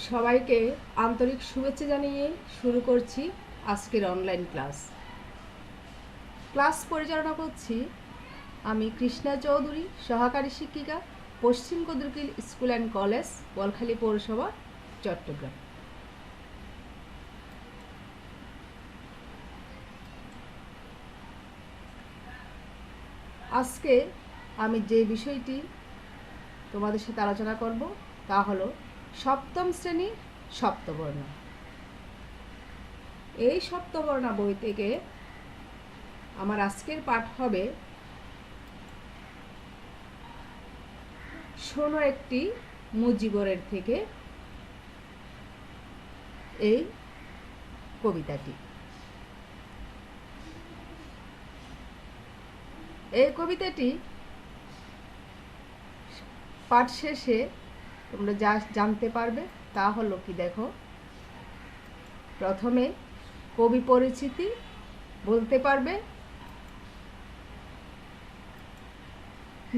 সবাইকে আন্তরিক শুভেচ্ছা জানিয়ে শুরু করছি আজকের অনলাইন ক্লাস পরিচালনা করছি আমি কৃষ্ণা চৌধুরী, সহকারী শিক্ষিকা, পশ্চিম কদরকিল স্কুল অ্যান্ড কলেজ, বলখালী পৌরসভা, চট্টগ্রাম। আজকে আমি যে বিষয়টি তোমাদের সাথে আলোচনা করব তা হলো সপ্তম শ্রেণীর সপ্তবর্ণ। এই সপ্তবর্ণ বই থেকে আমার আজকের পাঠ হবে শোনো একটি মুজিবরের থেকে এই কবিতাটি। এই কবিতাটি পাঠ শেষে তোমরা যা জানতে পারবে তা হলো কি, দেখো, প্রথমে কবি পরিচিতি বলতে পারবে,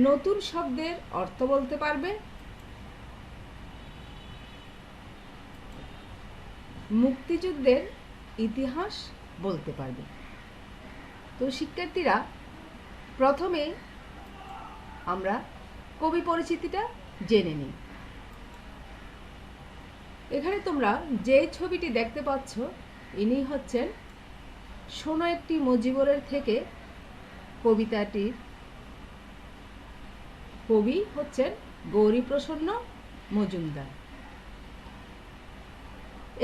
নতুন শব্দের অর্থ বলতে পারবে, মুক্তিযুদ্ধের ইতিহাস বলতে পারবে। তো শিক্ষার্থীরা, প্রথমে আমরা কবি পরিচিতিটা জেনে নিই। এখানে তোমরা যে ছবিটি দেখতে পাচ্ছ, ইনি হচ্ছেন শোনো একটি মুজিবরের থেকে কবিতাটির কবি হচ্ছেন গৌরীপ্রসন্ন মজুমদার।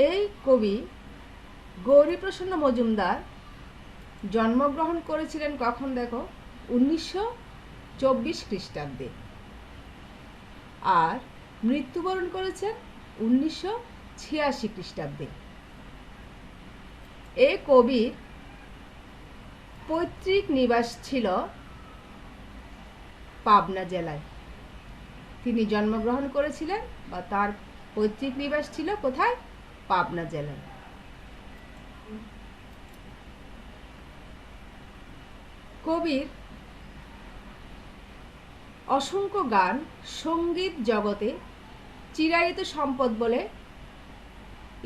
এই কবি গৌরীপ্রসন্ন মজুমদার জন্মগ্রহণ করেছিলেন কখন, দেখো, 1924 খ্রিস্টাব্দে, আর মৃত্যুবরণ করেছেন 1986 খ্রিস্টাব্দে। এই কবির পৈতৃক নিবাস ছিল পাবনা জেলায়। তিনি জন্মগ্রহণ করেছিলেন বা তার পৈতৃক নিবাস ছিল কোথায়? পাবনা জেলায়। কবির অসংখ্য গান সঙ্গীত জগতে চিরায়ত সম্পদ বলে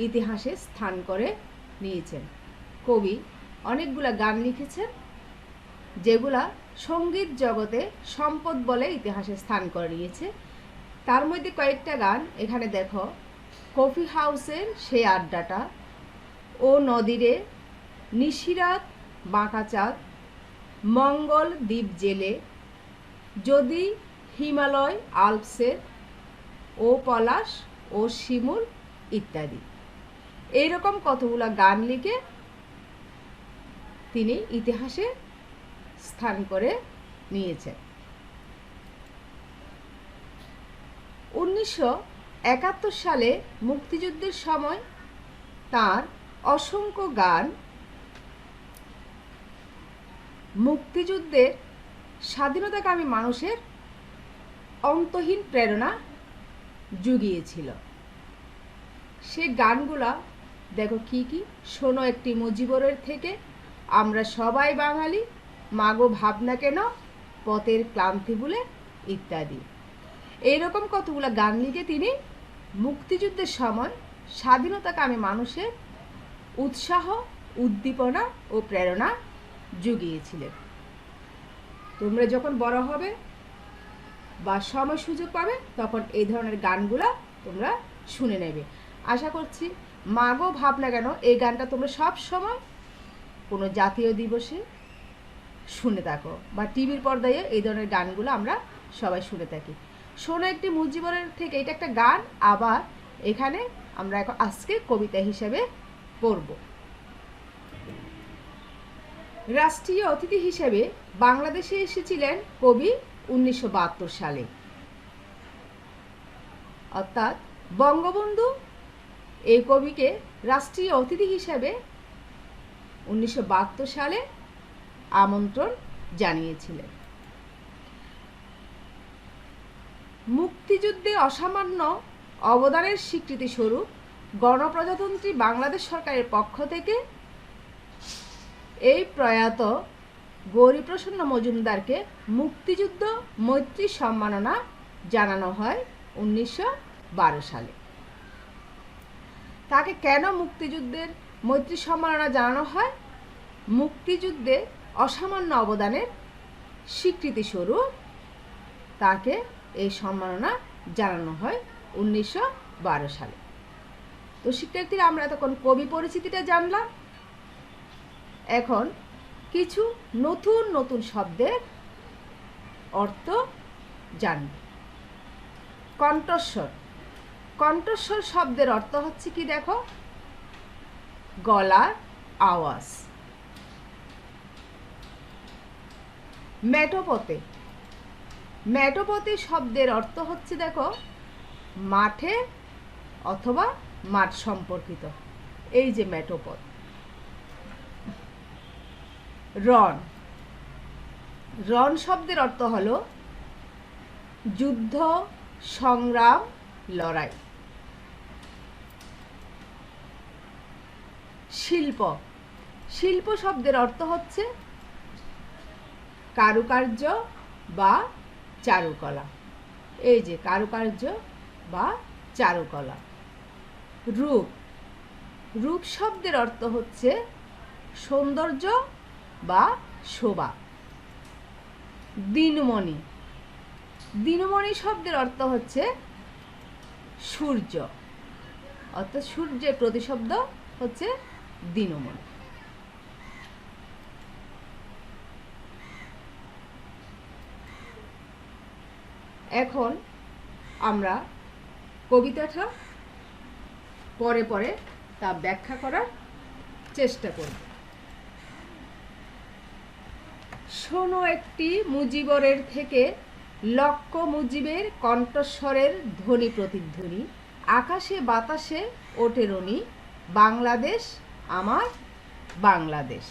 ইতিহাসে স্থান করে নিয়েছেন। কবি অনেকগুলা গান লিখেছেন যেগুলা সঙ্গীত জগতে সম্পদ বলে ইতিহাসে স্থান করে নিয়েছে। তার মধ্যে কয়েকটা গান এখানে দেখো: কফি হাউসের সেই আড্ডাটা, ও নদীরে, নিশিরাত, বাঁকা চাঁদ, মঙ্গল দ্বীপ জেলে, যদি হিমালয় আল্পসের, ও পলাশ ও শিমুল ইত্যাদি। এইরকম কতগুলা গান লিখে তিনি ইতিহাসে স্থান করে নিয়েছেন। 1971 সালে মুক্তিযুদ্ধের সময় তার অসংখ্য গান মুক্তিযুদ্ধের স্বাধীনতাকামী মানুষের অন্তহীন প্রেরণা জুগিয়েছিল। সে গানগুলা দেখো কি কি: শোনো একটি মুজিবরের থেকে, আমরা সবাই বাঙালি, মাগো ভাবনা কেন, পথের ক্লান্তি ভুলে ইত্যাদি। এইরকম কতগুলো গান লিখে তিনি মুক্তিযুদ্ধের সময় স্বাধীনতাকামী মানুষের উৎসাহ, উদ্দীপনা ও প্রেরণা জুগিয়েছিলেন। তোমরা যখন বড় হবে বা সময় সুযোগ পাবে তখন এই ধরনের গানগুলা তোমরা শুনে নেবে। আশা করছি মাগো ভাবনা কেন এই গানটা তোমরা সব সময় কোনো জাতীয় দিবসে শুনে থাকো বা টিভির পর্দায় এই ধরনের গানগুলো আমরা সবাই শুনে থাকি। শোনো একটি মুজিবরের থেকে, এটা একটা গান, আবার এখানে আমরা এখন আজকে কবিতা হিসেবে পড়ব। রাষ্ট্রীয় অতিথি হিসেবে বাংলাদেশে এসেছিলেন কবি 1972 সালে, অর্থাৎ বঙ্গবন্ধু এই কবিকে রাষ্ট্রীয় অতিথি হিসেবে 1972 সালে আমন্ত্রণ জানিয়েছিলেন। মুক্তিযুদ্ধে অসামান্য অবদানের স্বীকৃতি স্বরূপ গণপ্রজাতন্ত্রী বাংলাদেশ সরকারের পক্ষ থেকে এই প্রয়াত গৌরীপ্রসন্ন মজুমদারকে মুক্তিযুদ্ধ মৈত্রী সম্মাননা জানানো হয় 1912 সালে। তাকে কেন মুক্তিযুদ্ধের মৈত্রী সম্মাননা জানানো হয়? মুক্তিযুদ্ধে অসামান্য অবদানের স্বীকৃতিস্বরূপ তাকে এই সম্মাননা জানানো হয় 1912 সালে। তো শিক্ষার্থীরা, আমরা তখন কবি পরিচিতিটা জানলাম। এখন কিছু নতুন নতুন শব্দের অর্থ জানব। কণ্ঠস্বর। কণ্ঠস্বর শব্দের অর্থ হচ্ছে কি দেখো, গলার আওয়াজ। মেটোপথে। মেটোপথে শব্দের অর্থ হচ্ছে দেখো, মাঠে অথবা মাঠ সম্পর্কিত, এই যে মেটোপথ। রণ। রণ শব্দের অর্থ হলো যুদ্ধ, সংগ্রাম, লড়াই। শিল্প। শিল্প শব্দের অর্থ হচ্ছে কারুকার্য বা চারুকলা, এই যে কারুকার্য বা চারুকলা। রূপ। রূপ শব্দের অর্থ হচ্ছে সৌন্দর্য বা শোভা। দিনমণি। দিনমণি শব্দের অর্থ হচ্ছে সূর্য, অর্থাৎ সূর্যের প্রতিশব্দ হচ্ছে দিনমণি। এখন আমরা কবিতাটা পরে পরে তা ব্যাখ্যা করার চেষ্টা করব। শোনো একটি মুজিবরের থেকে লক্ষ মুজিবের কণ্ঠস্বরের ধ্বনি প্রতিধ্বনি, আকাশে বাতাসে ওঠে রনি, বাংলাদেশ আমার বাংলাদেশ।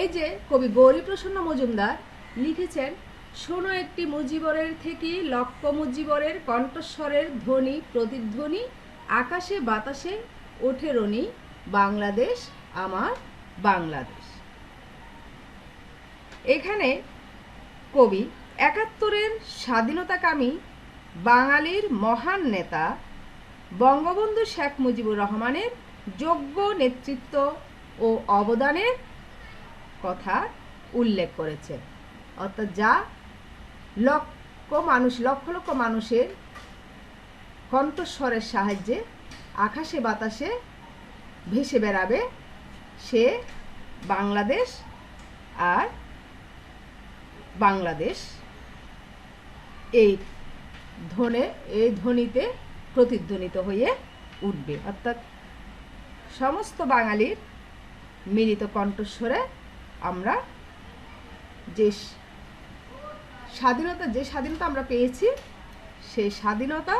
এই যে কবি গৌরীপ্রসন্ন মজুমদার লিখেছেন, শোনো একটি মুজিবরের থেকে লক্ষ মুজিবরের কণ্ঠস্বরের ধ্বনি প্রতিধ্বনি, আকাশে বাতাসে ওঠে রনি, বাংলাদেশ আমার বাংলাদেশ। এখানে কবি ৭১-এর স্বাধীনতাকামী বাঙালির মহান নেতা বঙ্গবন্ধু শেখ মুজিবুর রহমানের যোগ্য নেতৃত্ব ও অবদানের কথা উল্লেখ করেছেন, অর্থাৎ যা লক্ষ লক্ষ মানুষের কণ্ঠস্বরের সাহায্যে আকাশে বাতাসে ভেসে বেড়াবে, সে বাংলাদেশ আর বাংলাদেশ এই ধ্বনিতে প্রতিধ্বনিত হয়ে উঠবে, অর্থাৎ সমস্ত বাঙালির মিলিত কণ্ঠস্বরে আমরা যে স্বাধীনতা আমরা পেয়েছি, সেই স্বাধীনতা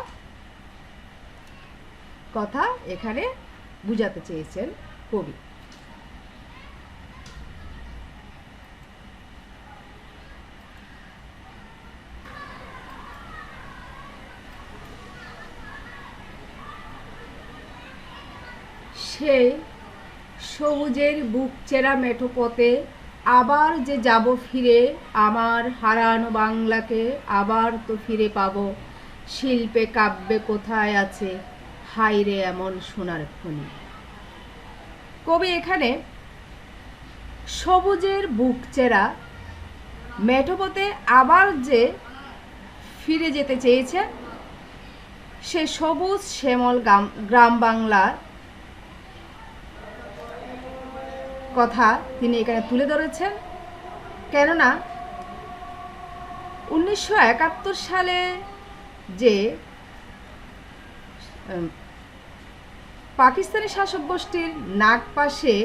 কথা এখানে বুঝাতে চেয়েছেন কবি। সেই সবুজের বুক চেরা মেঠো পথে আবার যে যাব ফিরে, আমার হারানো বাংলাকে আবার তো ফিরে পাবো, শিল্পে কাব্যে কোথায় আছে হাইরে এমন সোনার খনি। কবি এখানে সবুজের বুক চেরা মেঠো পথে আবার যে ফিরে যেতে চেয়েছে, সে সবুজ শ্যামল গ্রাম বাংলার কথা তিনি এখানে তুলে ধরেছেন। কেননা 1971 সালে যে পাকিস্তানি শাসক গোষ্ঠীর নাগপাশে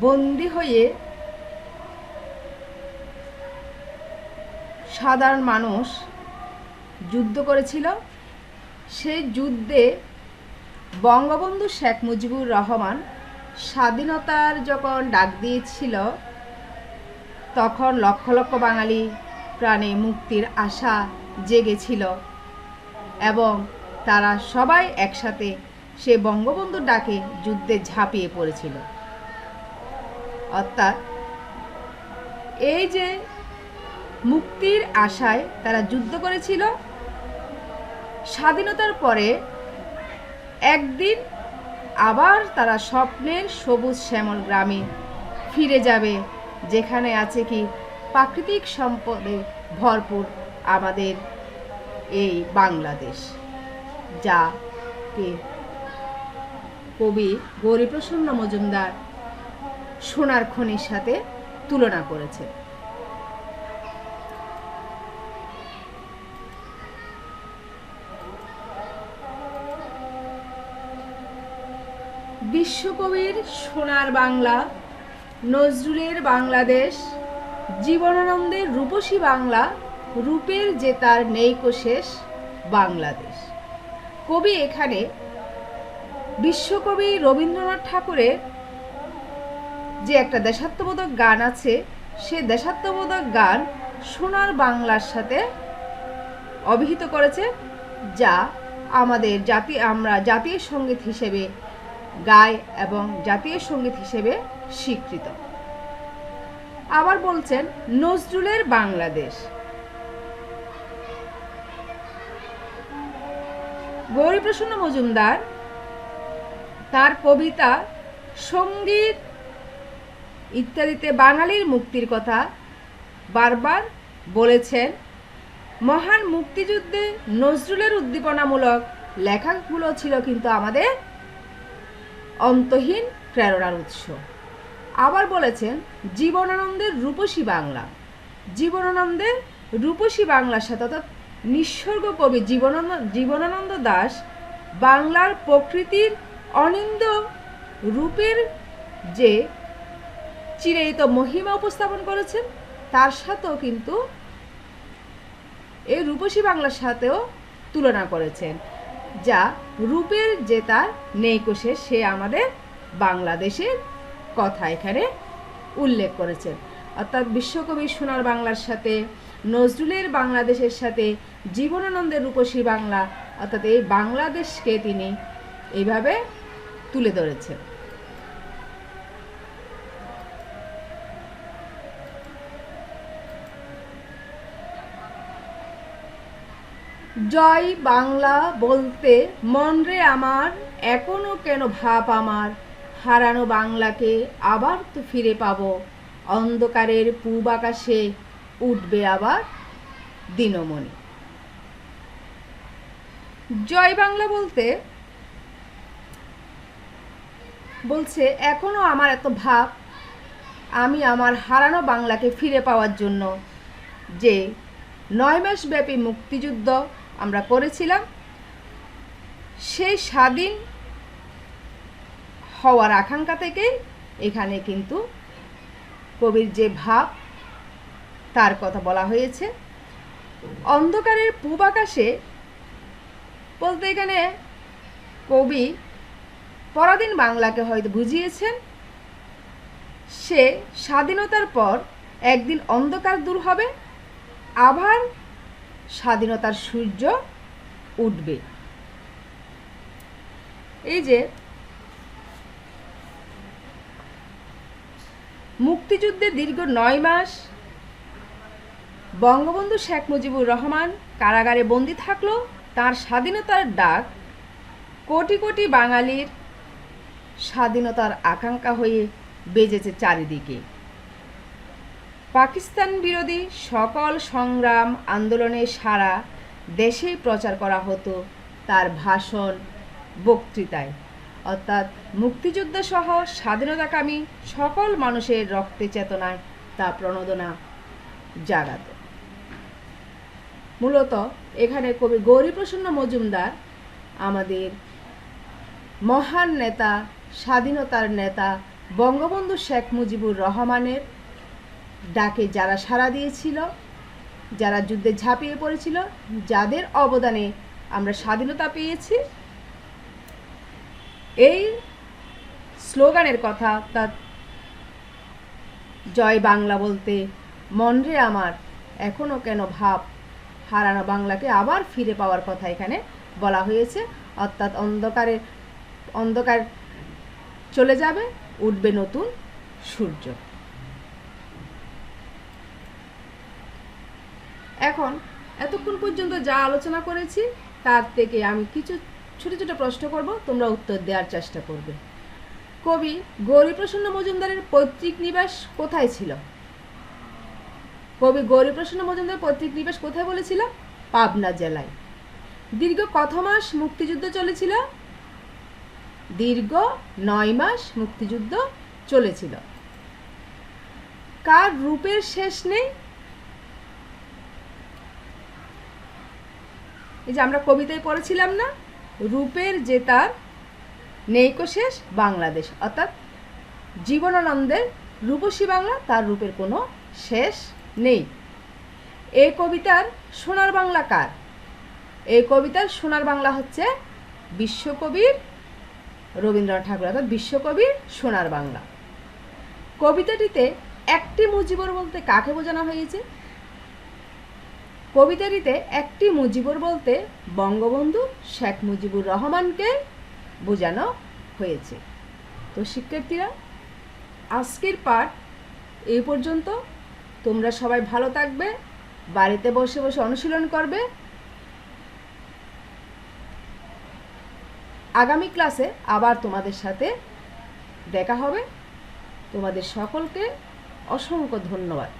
বন্দী হয়ে সাধারণ মানুষ যুদ্ধ করেছিল, সেই যুদ্ধে বঙ্গবন্ধু শেখ মুজিবুর রহমান স্বাধীনতার যখন ডাক দিয়েছিল, তখন লক্ষ লক্ষ বাঙালি প্রাণে মুক্তির আশা জেগেছিল এবং তারা সবাই একসাথে সে বঙ্গবন্ধুর ডাকে যুদ্ধে ঝাঁপিয়ে পড়েছিল। অর্থাৎ এই যে মুক্তির আশায় তারা যুদ্ধ করেছিল, স্বাধীনতার পরে একদিন আবার তারা স্বপ্নের সবুজ শ্যামল গ্রামে ফিরে যাবে, যেখানে আছে কি প্রাকৃতিক সম্পদে ভরপুর আমাদের এই বাংলাদেশ, যাকে কবি গৌরীপ্রসন্ন মজুমদার সোনার খনির সাথে তুলনা করেছে। বিশ্বকবির সোনার বাংলা, নজরুলের বাংলাদেশ, জীবনানন্দের রূপসী বাংলা, রূপের যে তার নেইকো শেষ বাংলাদেশ। কবি এখানে বিশ্বকবি রবীন্দ্রনাথ ঠাকুরের যে একটা দেশাত্মবোধক গান আছে, সে দেশাত্মবোধক গান সোনার বাংলার সাথে অভিহিত করেছে, যা আমরা জাতীয় সঙ্গীত হিসেবে গাই এবং জাতীয় সঙ্গীত হিসেবে স্বীকৃত। আবার বলছেন নজরুলের বাংলাদেশ। গৌরীপ্রসন্ন মজুমদার তার কবিতা, সঙ্গীত ইত্যাদিতে বাঙালির মুক্তির কথা বারবার বলেছেন। মহান মুক্তিযুদ্ধে নজরুলের উদ্দীপনামূলক লেখাগুলো ছিল কিন্তু আমাদের অন্তহীন প্রেরণার উৎস। আবার বলেছেন জীবনানন্দের রূপসী বাংলা, জীবনানন্দের রূপসী বাংলার সাথে অর্থাৎ নিঃসর্গ কবি জীবনানন্দ দাশ বাংলার প্রকৃতির অনিন্দ রূপের যে চিরায়িত মহিমা উপস্থাপন করেছেন, তার সাথেও কিন্তু এই রূপসী বাংলার সাথেও তুলনা করেছেন, যা রূপের যে তার নেইকো শেষ, সে আমাদের বাংলাদেশের কথা এখানে উল্লেখ করেছেন। অর্থাৎ বিশ্বকবির সোনার বাংলার সাথে নজরুলের বাংলাদেশের সাথে জীবনানন্দের রূপসী বাংলা, অর্থাৎ এই বাংলাদেশকে তিনি এইভাবে তুলে ধরেছেন। জয় বাংলা বলতে মন রে আমার, এখনো কেন ভাব আমার, হারানো বাংলাকে আবার তো ফিরে পাবো, অন্ধকারের পূব আকাশে উঠবে আবার দিনমণি। জয় বাংলা বলতে বলছে এখনো আমার এত ভাব, আমি আমার হারানো বাংলাকে ফিরে পাওয়ার জন্য যে 9 মাস ব্যাপী মুক্তিযুদ্ধ আমরা করেছিলাম, সেই স্বাধীন হওয়ার আকাঙ্ক্ষা থেকেই এখানে কিন্তু কবির যে ভাব তার কথা বলা হয়েছে। অন্ধকারের পূব আকাশে বলতে এখানে কবি পরাধীন বাংলাকে হয়তো বুঝিয়েছেন, সে স্বাধীনতার পর একদিন অন্ধকার দূর হবে, আবার স্বাধীনতার সূর্য উঠবে। এই যে মুক্তিযুদ্ধে দীর্ঘ 9 মাস বঙ্গবন্ধু শেখ মুজিবুর রহমান কারাগারে বন্দী থাকলো, তার স্বাধীনতার ডাক কোটি কোটি বাঙালির স্বাধীনতার আকাঙ্ক্ষা হয়ে বেজেছে চারিদিকে। পাকিস্তান বিরোধী সকল সংগ্রাম আন্দোলনে সারা দেশেই প্রচার করা হতো তার ভাষণ, বক্তৃতায়, অর্থাৎ মুক্তিযুদ্ধ সহ স্বাধীনতাকামী সকল মানুষের রক্তে চেতনায় তা প্রণোদনা জাগাত। মূলত এখানে কবি গৌরীপ্রসন্ন মজুমদার আমাদের মহান নেতা, স্বাধীনতার নেতা বঙ্গবন্ধু শেখ মুজিবুর রহমানের ডাকে যারা সাড়া দিয়েছিল, যারা যুদ্ধে ঝাঁপিয়ে পড়েছিল, যাদের অবদানে আমরা স্বাধীনতা পেয়েছি, এই স্লোগানের কথা, অর্থাৎ জয় বাংলা বলতে মন রে আমার, এখনো কেন ভাব, হারানো বাংলাকে আবার ফিরে পাওয়ার কথা এখানে বলা হয়েছে। অর্থাৎ অন্ধকার চলে যাবে, উঠবে নতুন সূর্য। এখন এতক্ষণ পর্যন্ত যা আলোচনা করেছি তার থেকে আমি কিছু ছোট ছোট প্রশ্ন করব, তোমরা উত্তর দেওয়ার চেষ্টা করবে। কবি গৌরীপ্রসন্ন মজুমদারের পৈতৃক নিবাস কোথায় ছিল? কবি গৌরীপ্রসন্ন মজুমদার পৈতৃক নিবাস কোথায় বলেছিল? পাবনা জেলায়। দীর্ঘ কত মাস মুক্তিযুদ্ধ চলেছিল? দীর্ঘ 9 মাস মুক্তিযুদ্ধ চলেছিল। কার রূপের শেষ নেই? এই যে আমরা কবিতায় পড়েছিলাম না, রূপের যে তার নেইকো শেষ বাংলাদেশ, অর্থাৎ জীবনানন্দের রূপসী বাংলা, তার রূপের কোনো শেষ নেই। এই কবিতার সোনার বাংলা কার? এই কবিতার সোনার বাংলা হচ্ছে বিশ্বকবির রবীন্দ্রনাথ ঠাকুর, অর্থাৎ বিশ্বকবির সোনার বাংলা। কবিতাটিতে একটি মুজিবর বলতে কাকে বোঝানো হয়েছে? কবিতাটিতে একটি মুজিবর বলতে বঙ্গবন্ধু শেখ মুজিবুর রহমানকে বোঝানো হয়েছে। তো শিক্ষার্থীরা, আজকের পাঠ এই পর্যন্ত। তোমরা সবাই ভালো থাকবে, বাড়িতে বসে বসে অনুশীলন করবে। আগামী ক্লাসে আবার তোমাদের সাথে দেখা হবে। তোমাদের সকলকে অসংখ্য ধন্যবাদ।